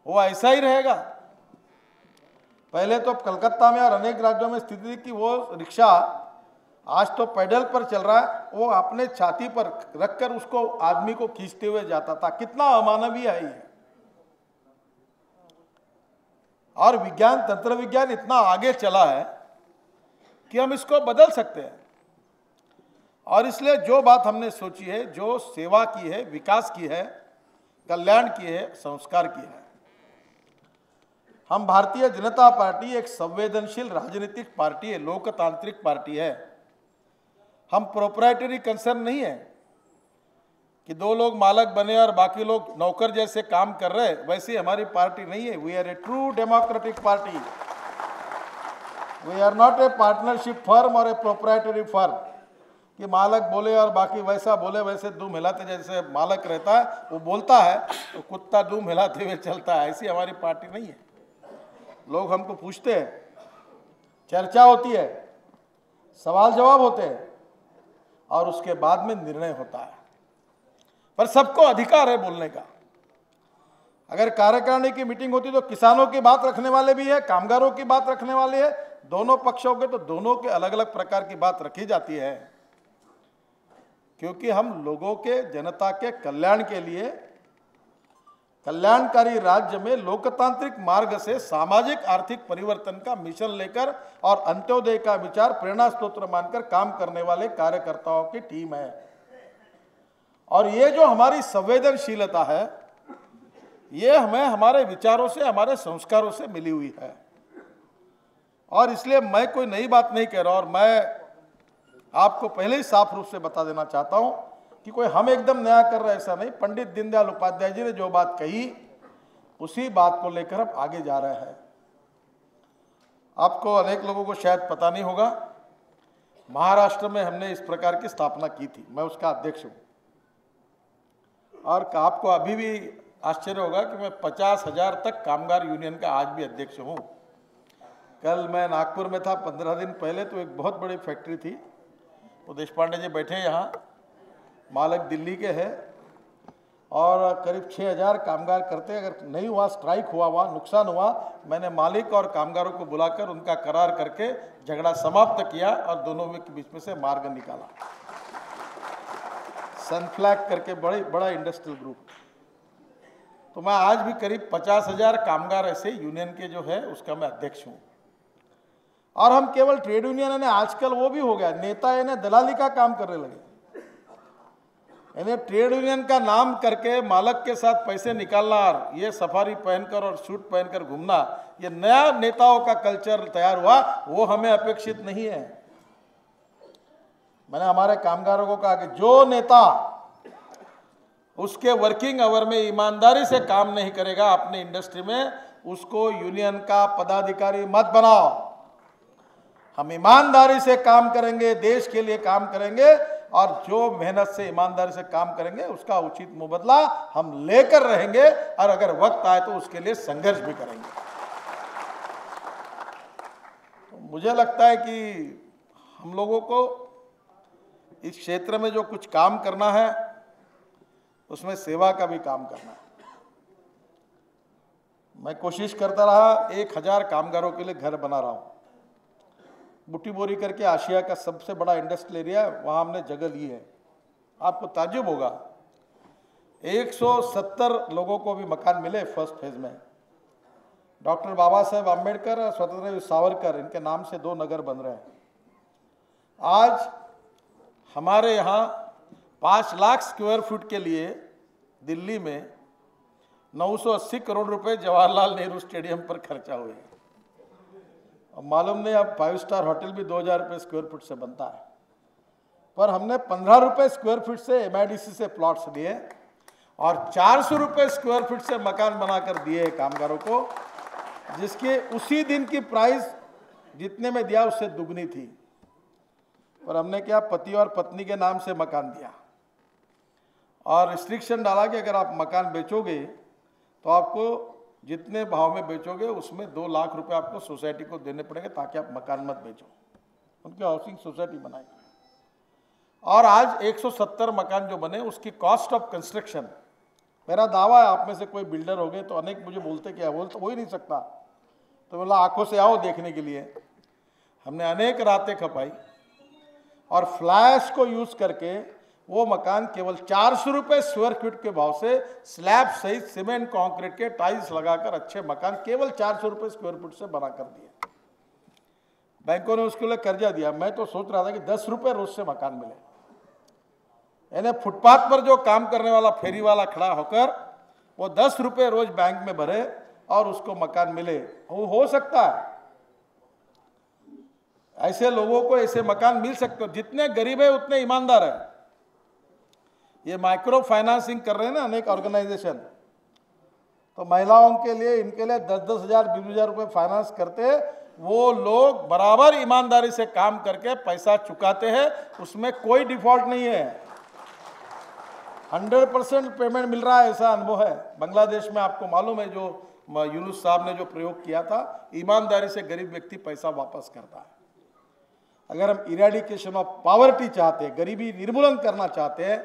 वो ऐसा ही रहेगा। पहले तो कलकत्ता में और अनेक राज्यों में स्थिति थी कि वो रिक्शा आज तो पैडल पर चल रहा है, वो अपने छाती पर रखकर उसको आदमी को खींचते हुए जाता था। कितना अमानवीय है ये। और विज्ञान, तंत्र विज्ञान इतना आगे चला है कि हम इसको बदल सकते हैं। और इसलिए जो बात हमने सोची है, जो सेवा की है, विकास की है, कल्याण की है, संस्कार की है। हम भारतीय जनता पार्टी एक संवेदनशील राजनीतिक पार्टी है, लोकतांत्रिक पार्टी है। हम प्रोप्राइटरी कंसर्न नहीं है कि दो लोग मालक बने और बाकी लोग नौकर जैसे काम कर रहे, वैसी हमारी पार्टी नहीं है। We are a true democratic party. We are not a partnership firm और ए प्रोप्राइटरी फर्म कि मालक बोले और बाकी वैसा बोले, वैसे दूम हिलाते, जैसे मालक रहता है वो बोलता है तो कुत्ता दूम हिलाते हुए चलता है। ऐसी हमारी पार्टी नहीं है। लोग हमको पूछते हैं, चर्चा होती है, सवाल जवाब होते हैं और उसके बाद में निर्णय होता है। पर सबको अधिकार है बोलने का। अगर कार्यकारिणी की मीटिंग होती तो किसानों की बात रखने वाले भी है, कामगारों की बात रखने वाले है, दोनों पक्षों के, तो दोनों के अलग अलग प्रकार की बात रखी जाती है। क्योंकि हम लोगों के, जनता के कल्याण के लिए, कल्याणकारी राज्य में लोकतांत्रिक मार्ग से सामाजिक आर्थिक परिवर्तन का मिशन लेकर और अंत्योदय का विचार प्रेरणा स्रोत मानकर काम करने वाले कार्यकर्ताओं की टीम है। और ये जो हमारी संवेदनशीलता है, ये हमें हमारे विचारों से, हमारे संस्कारों से मिली हुई है। और इसलिए मैं कोई नई बात नहीं कह रहा, और मैं आपको पहले ही साफ रूप से बता देना चाहता हूं कि कोई हम एकदम नया कर रहे, ऐसा नहीं। पंडित दीनदयाल उपाध्याय जी ने जो बात कही, उसी बात को लेकर हम आगे जा रहे हैं। आपको, अनेक लोगों को शायद पता नहीं होगा, महाराष्ट्र में हमने इस प्रकार की स्थापना की थी। मैं उसका अध्यक्ष हूं। और आपको अभी भी आश्चर्य होगा कि मैं 50,000 तक कामगार यूनियन का आज भी अध्यक्ष हूं। कल मैं नागपुर में था 15 दिन पहले, तो एक बहुत बड़ी फैक्ट्री थी, वो देशपांडे जी बैठे यहाँ, मालक दिल्ली के हैं, और करीब 6,000 कामगार करते। अगर नहीं हुआ, स्ट्राइक हुआ, वहाँ नुकसान हुआ, मैंने मालिक और कामगारों को बुलाकर उनका करार करके झगड़ा समाप्त किया और दोनों के बीच में से मार्ग निकाला। सनफ्लैग करके बड़ा इंडस्ट्रियल ग्रुप। तो मैं आज भी करीब 50,000 कामगार ऐसे यूनियन के जो है उसका मैं अध्यक्ष हूँ। और हम केवल ट्रेड यूनियन, आजकल वो भी हो गया, नेता इन्हें दलाली का काम करने लगे। इन्हें ट्रेड यूनियन का नाम करके मालक के साथ पैसे निकालना और ये सफारी पहनकर और सूट पहनकर घूमना, ये नया नेताओं का कल्चर तैयार हुआ, वो हमें अपेक्षित नहीं है। मैंने हमारे कामगारों को कहा कि जो नेता उसके वर्किंग आवर में ईमानदारी से काम नहीं करेगा अपने इंडस्ट्री में, उसको यूनियन का पदाधिकारी मत बनाओ। हम ईमानदारी से काम करेंगे, देश के लिए काम करेंगे, और जो मेहनत से, ईमानदारी से काम करेंगे उसका उचित मुबदला हम लेकर रहेंगे, और अगर वक्त आए तो उसके लिए संघर्ष भी करेंगे। तो मुझे लगता है कि हम लोगों को इस क्षेत्र में जो कुछ काम करना है, उसमें सेवा का भी काम करना है। मैं कोशिश करता रहा, 1,000 कामगारों के लिए घर बना रहा हूं। बुटी बोरी करके आशिया का सबसे बड़ा इंडस्ट्रियल एरिया है, वहाँ हमने जगह ली है। आपको ताज्जुब होगा, 170 लोगों को भी मकान मिले फर्स्ट फेज में। डॉक्टर बाबा साहेब आम्बेडकर और स्वतंत्र सावरकर, इनके नाम से 2 नगर बन रहे हैं। आज हमारे यहाँ 5 लाख स्क्वायर फुट के लिए दिल्ली में 980 करोड़ रुपए जवाहरलाल नेहरू स्टेडियम पर खर्चा हुए हैं। अब मालूम नहीं, अब 5 स्टार होटल भी 2,000 रुपये स्क्वायर फुट से बनता है। पर हमने 15 रुपये स्क्वायर फुट से MIDC से प्लॉट्स दिए और 400 रुपये स्क्वायर फुट से मकान बनाकर दिए कामगारों को, जिसके उसी दिन की प्राइस जितने में दिया उससे दुगनी थी। पर हमने क्या, पति और पत्नी के नाम से मकान दिया और रिस्ट्रिक्शन डाला कि अगर आप मकान बेचोगे तो आपको जितने भाव में बेचोगे उसमें 2 लाख रुपए आपको सोसाइटी को देने पड़ेंगे, ताकि आप मकान मत बेचो। उनकी हाउसिंग सोसाइटी बनाई और आज 170 मकान जो बने, उसकी कॉस्ट ऑफ कंस्ट्रक्शन मेरा दावा है, आप में से कोई बिल्डर हो गए तो अनेक मुझे बोलते कि वो तो हो ही नहीं सकता, तो बोला आंखों से आओ देखने के लिए। हमने अनेक रातें खपाई और फ्लैश को यूज करके वो मकान केवल 400 रुपये स्क्वायर फीट के भाव से स्लैब सहित सीमेंट कंक्रीट के टाइल्स लगाकर अच्छे मकान केवल 400 रुपये स्क्वायर फीट से बना कर दिए। बैंकों ने उसके लिए कर्जा दिया। मैं तो सोच रहा था कि 10 रुपये रोज से मकान मिले, यानी फुटपाथ पर जो काम करने वाला फेरी वाला खड़ा होकर वो 10 रुपये रोज बैंक में भरे और उसको मकान मिले। वो हो सकता है, ऐसे लोगों को ऐसे मकान मिल सकते। जितने गरीब है उतने ईमानदार है। ये माइक्रो फाइनेंसिंग कर रहे हैं ना अनेक ऑर्गेनाइजेशन, तो महिलाओं के लिए इनके लिए 10-10 हज़ार 20,000 रुपये फाइनेंस करते। वो लोग बराबर ईमानदारी से काम करके पैसा चुकाते हैं, उसमें कोई डिफॉल्ट नहीं है, 100% पेमेंट मिल रहा है। ऐसा अनुभव है बांग्लादेश में, आपको मालूम है, जो यूनुस साहब ने जो प्रयोग किया था, ईमानदारी से गरीब व्यक्ति पैसा वापस करता है। अगर हम इरेडिकेशन ऑफ पॉवर्टी चाहते हैं, गरीबी निर्मूलन करना चाहते हैं,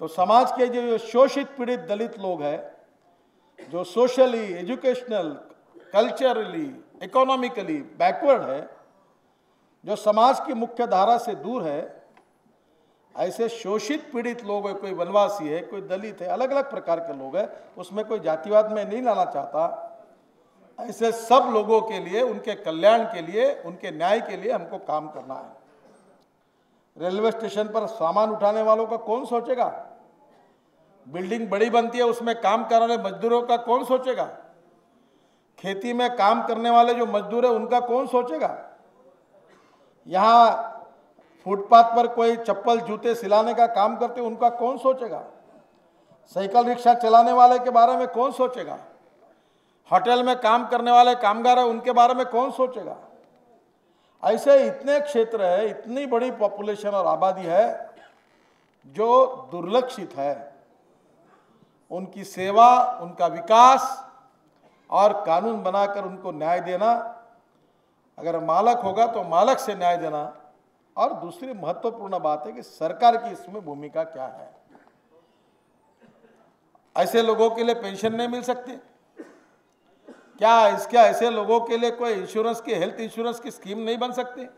तो समाज के जो शोषित पीड़ित दलित लोग हैं, जो socially, educational, culturally, economically backward है, जो समाज की मुख्य धारा से दूर है, ऐसे शोषित पीड़ित लोग हैं, कोई वनवासी है, कोई दलित है, अलग अलग प्रकार के लोग हैं, उसमें कोई जातिवाद में नहीं लाना चाहता। ऐसे सब लोगों के लिए, उनके कल्याण के लिए, उनके न्याय के लिए हमको काम करना है। रेलवे स्टेशन पर सामान उठाने वालों का कौन सोचेगा? बिल्डिंग बड़ी बनती है, उसमें काम करने वाले मजदूरों का कौन सोचेगा? खेती में काम करने वाले जो मजदूर है उनका कौन सोचेगा? यहाँ फुटपाथ पर कोई चप्पल जूते सिलाने का काम करते उनका कौन सोचेगा? साइकिल रिक्शा चलाने वाले के बारे में कौन सोचेगा? होटल में काम करने वाले कामगार है, उनके बारे में कौन सोचेगा? ऐसे इतने क्षेत्र है, इतनी बड़ी पॉपुलेशन और आबादी है जो दुर्लक्षित है। उनकी सेवा, उनका विकास और कानून बनाकर उनको न्याय देना, अगर मालक होगा तो मालक से न्याय देना। और दूसरी महत्वपूर्ण बात है कि सरकार की इसमें भूमिका क्या है। ऐसे लोगों के लिए पेंशन नहीं मिल सकती क्या? इसके ऐसे लोगों के लिए कोई इंश्योरेंस की, हेल्थ इंश्योरेंस की स्कीम नहीं बन सकती?